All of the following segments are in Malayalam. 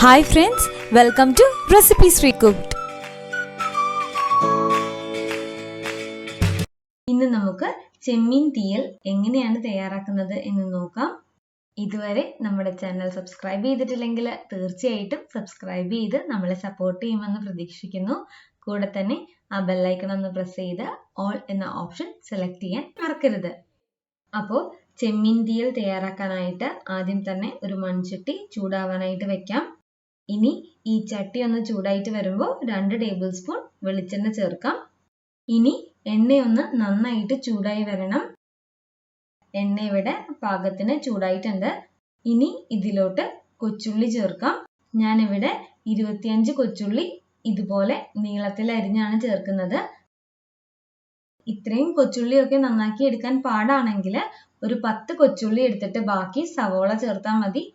Hi friends, welcome to Recipes Recooked. ഇന്ന് നമുക്ക് ചെമ്മീൻ തീയൽ എങ്ങനെയാണ് തയ്യാറാക്കുന്നത് എന്ന് നോക്കാം. ഇതുവരെ നമ്മുടെ ചാനൽ സബ്സ്ക്രൈബ് ചെയ്തിട്ടില്ലെങ്കിൽ തീർച്ചയായിട്ടും സബ്സ്ക്രൈബ് ചെയ്ത് നമ്മളെ സപ്പോർട്ട് ചെയ്യുമെന്ന് പ്രതീക്ഷിക്കുന്നു. കൂടെ തന്നെ ആ ബെൽ ഐക്കൺ ഒന്ന് പ്രസ് ചെയ്ത് ഓൾ എന്ന ഓപ്ഷൻ സെലക്ട് ചെയ്യാൻ മറക്കരുത്. അപ്പോൾ ചെമ്മീൻ തീയൽ തയ്യാറാക്കാനായിട്ട് ആദ്യം തന്നെ ഒരു മൺചട്ടി ചൂടാവാനായിട്ട് വെക്കാം. ഇനി ഈ ചട്ടി ഒന്ന് ചൂടായിട്ട് വരുമ്പോൾ 2 ടേബിൾ സ്പൂൺ വെളിച്ചെണ്ണ ചേർക്കാം. ഇനി എണ്ണയൊന്ന് നന്നായിട്ട് ചൂടായി വരണം. എണ്ണ ഇവിടെ പാകത്തിന് ചൂടായിട്ടുണ്ട്. ഇനി ഇതിലോട്ട് കൊച്ചുള്ളി ചേർക്കാം. ഞാനിവിടെ 25 കൊച്ചുള്ളി ഇതുപോലെ നീളത്തിൽ അരിഞ്ഞാണ് ചേർക്കുന്നത്. ഇത്രയും കൊച്ചുള്ളിയൊക്കെ നന്നാക്കി എടുക്കാൻ പാടാണെങ്കിൽ ഒരു 10 കൊച്ചുള്ളി എടുത്തിട്ട് ബാക്കി സവോള ചേർത്താൽ മതി.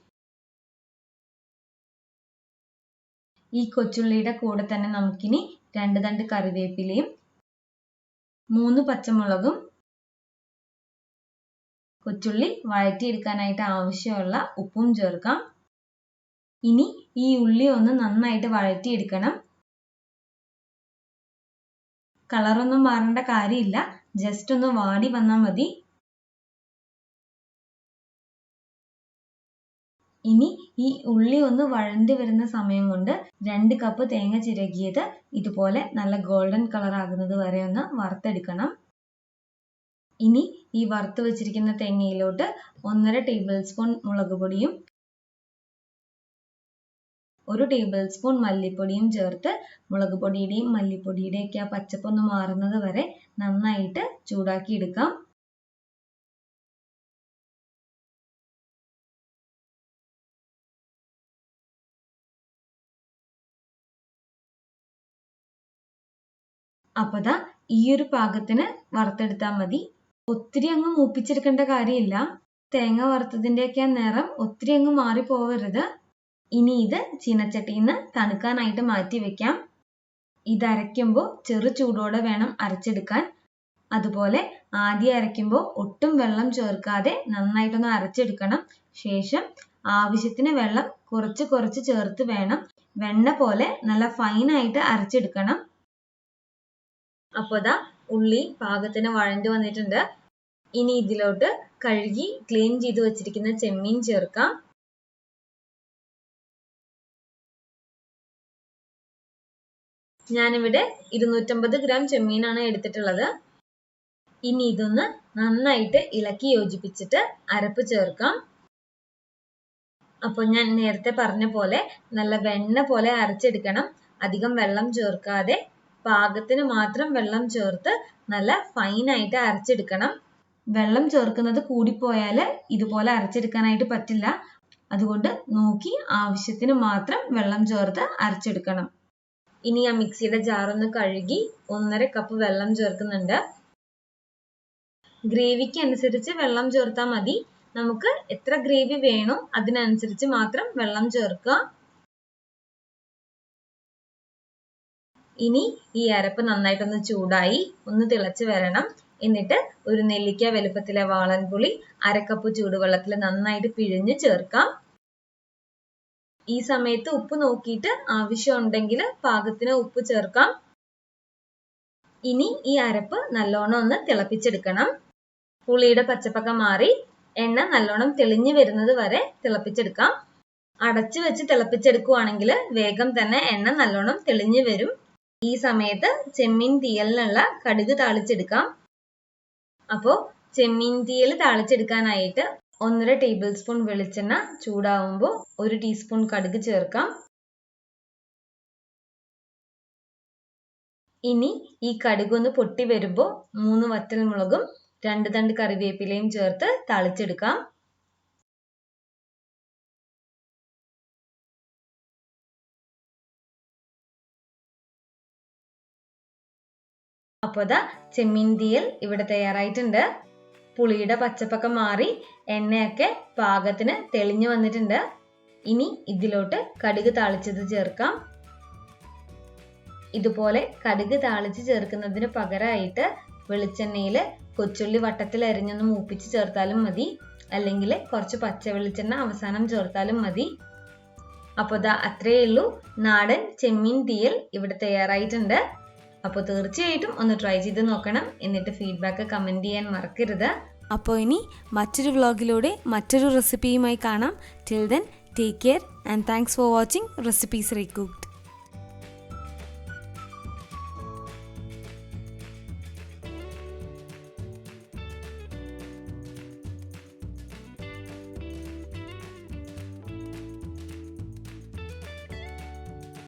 ഈ കൊച്ചുള്ളിയുടെ കൂടെ തന്നെ നമുക്കിനി 2 തണ്ട് കറിവേപ്പിലയും 3 പച്ചമുളകും കൊച്ചുള്ളി വഴറ്റിയെടുക്കാനായിട്ട് ആവശ്യമുള്ള ഉപ്പും ചേർക്കാം. ഇനി ഈ ഉള്ളി ഒന്ന് നന്നായിട്ട് വഴറ്റിയെടുക്കണം. കളറൊന്നും മാറേണ്ട കാര്യമില്ല, ജസ്റ്റ് ഒന്ന് വാടി വന്നാൽ മതി. ഇനി ഈ ഉള്ളി ഒന്ന് വഴണ്ടി വരുന്ന സമയം കൊണ്ട് 2 കപ്പ് തേങ്ങ ചിരകിയത് ഇതുപോലെ നല്ല ഗോൾഡൻ കളർ ആകുന്നത് വരെ ഒന്ന് വറുത്തെടുക്കണം. ഇനി ഈ വറുത്ത് വെച്ചിരിക്കുന്ന തേങ്ങയിലോട്ട് 1.5 ടേബിൾ സ്പൂൺ മുളക് പൊടിയും 1 ടേബിൾ സ്പൂൺ മല്ലിപ്പൊടിയും ചേർത്ത് മുളക് പൊടിയുടെയും മല്ലിപ്പൊടിയുടെയും ഒക്കെ ആ പച്ചപ്പൊന്ന് മാറുന്നത് വരെ നന്നായിട്ട് ചൂടാക്കി എടുക്കാം. അപ്പൊ ദാ ഈ ഒരു പാകത്തിന് വറുത്തെടുത്താൽ മതി. ഒത്തിരി അങ്ങ് മൂപ്പിച്ചെടുക്കേണ്ട കാര്യമില്ല. തേങ്ങ വറുത്തതിൻ്റെയൊക്കെ നിറം ഒത്തിരി അങ്ങ് മാറിപ്പോവരുത്. ഇനി ഇത് ചീനച്ചട്ടിയിൽ നിന്ന് തണുക്കാനായിട്ട് മാറ്റി വെക്കാം. ഇത് അരയ്ക്കുമ്പോൾ ചെറു ചൂടോടെ വേണം അരച്ചെടുക്കാൻ. അതുപോലെ ആദ്യം അരയ്ക്കുമ്പോൾ ഒട്ടും വെള്ളം ചേർക്കാതെ നന്നായിട്ടൊന്ന് അരച്ചെടുക്കണം. ശേഷം ആവശ്യത്തിന് വെള്ളം കുറച്ച് ചേർത്ത് വേണം വെണ്ണ പോലെ നല്ല ഫൈനായിട്ട് അരച്ചെടുക്കണം. അപ്പോൾ ദാ ഉള്ളി പാകത്തിന് വഴണ്ടു വന്നിട്ടുണ്ട്. ഇനി ഇതിലോട്ട് കഴുകി ക്ലീൻ ചെയ്ത് വെച്ചിരിക്കുന്ന ചെമ്മീൻ ചേർക്കാം. ഞാനിവിടെ 250 ഗ്രാം ചെമ്മീനാണ് എടുത്തിട്ടുള്ളത്. ഇനി ഇതൊന്ന് നന്നായിട്ട് ഇളക്കി യോജിപ്പിച്ചിട്ട് അരപ്പ് ചേർക്കാം. അപ്പോൾ ഞാൻ നേരത്തെ പറഞ്ഞ പോലെ നല്ല വെണ്ണ പോലെ അരച്ചെടുക്കണം. അധികം വെള്ളം ചേർക്കാതെ പാകത്തിന് മാത്രം വെള്ളം ചേർത്ത് നല്ല ഫൈനായിട്ട് അരച്ചെടുക്കണം. വെള്ളം ചേർക്കുന്നത് കൂടിപ്പോയാൽ ഇതുപോലെ അരച്ചെടുക്കാനായിട്ട് പറ്റില്ല. അതുകൊണ്ട് നോക്കി ആവശ്യത്തിന് മാത്രം വെള്ളം ചേർത്ത് അരച്ചെടുക്കണം. ഇനി ആ മിക്സിയുടെ ജാറൊന്ന് കഴുകി 1.5 കപ്പ് വെള്ളം ചേർക്കുന്നുണ്ട്. ഗ്രേവിക്ക് അനുസരിച്ച് വെള്ളം ചേർത്താൽ മതി. നമുക്ക് എത്ര ഗ്രേവി വേണോ അതിനനുസരിച്ച് മാത്രം വെള്ളം ചേർക്കുക. ഇനി ഈ അരപ്പ് നന്നായിട്ടൊന്ന് ചൂടായി ഒന്ന് തിളച്ച് വരണം. എന്നിട്ട് ഒരു നെല്ലിക്ക വലുപ്പത്തിലെ വാളൻപുളി 1/2 കപ്പ് ചൂടുവെള്ളത്തിൽ നന്നായിട്ട് പിഴിഞ്ഞ് ചേർക്കാം. ഈ സമയത്ത് ഉപ്പ് നോക്കിയിട്ട് ആവശ്യമുണ്ടെങ്കിൽ പാകത്തിന് ഉപ്പ് ചേർക്കാം. ഇനി ഈ അരപ്പ് നല്ലോണം ഒന്ന് തിളപ്പിച്ചെടുക്കണം. പുളിയുടെ പച്ചപ്പൊക്കെ മാറി എണ്ണ നല്ലോണം തെളിഞ്ഞു വരുന്നത് വരെ തിളപ്പിച്ചെടുക്കാം. അടച്ചു വെച്ച് തിളപ്പിച്ചെടുക്കുകയാണെങ്കിൽ വേഗം തന്നെ എണ്ണ നല്ലോണം തെളിഞ്ഞു വരും. ഈ സമയത്ത് ചെമ്മീൻ തീയലിനുള്ള കടുക് താളിച്ചെടുക്കാം. അപ്പോൾ ചെമ്മീൻ തീയൽ താളിച്ചെടുക്കാനായിട്ട് 1.5 ടേബിൾ സ്പൂൺ വെളിച്ചെണ്ണ ചൂടാവുമ്പോൾ 1 ടീസ്പൂൺ കടുക് ചേർക്കാം. ഇനി ഈ കടുക് ഒന്ന് പൊട്ടി വരുമ്പോൾ 3 വറ്റൽമുളകും 2 തണ്ട് കറിവേപ്പിലയും ചേർത്ത് താളിച്ചെടുക്കാം. അപ്പോൾ ദാ ചെമ്മീൻ തീയൽ ഇവിടെ തയ്യാറായിട്ടുണ്ട്. പുളിയുടെ പച്ചപ്പൊക്കെ മാറി എണ്ണയൊക്കെ പാകത്തിന് തെളിഞ്ഞു വന്നിട്ടുണ്ട്. ഇനി ഇതിലോട്ട് കടുക് താളിച്ചത് ചേർക്കാം. ഇതുപോലെ കടുക് താളിച്ച് ചേർക്കുന്നതിന് പകരമായിട്ട് വെളിച്ചെണ്ണയിൽ കൊച്ചുള്ളി വട്ടത്തിൽ അരിഞ്ഞൊന്ന് മൂപ്പിച്ച് ചേർത്താലും മതി. അല്ലെങ്കിൽ കുറച്ച് പച്ച വെളിച്ചെണ്ണ അവസാനം ചേർത്താലും മതി. അപ്പോൾ ദാ അത്രയേ ഉള്ളൂ, നാടൻ ചെമ്മീൻ തീയൽ ഇവിടെ തയ്യാറായിട്ടുണ്ട്. അപ്പോൾ തീർച്ചയായിട്ടും ഒന്ന് ട്രൈ ചെയ്ത് നോക്കണം. എന്നിട്ട് ഫീഡ്ബാക്ക് കമൻറ്റ് ചെയ്യാൻ മറക്കരുത്. അപ്പോൾ ഇനി മറ്റൊരു വ്ളോഗിലൂടെ മറ്റൊരു റെസിപ്പിയുമായി കാണാം. Till then take care and thanks for watching recipes റീകുക്ഡ്.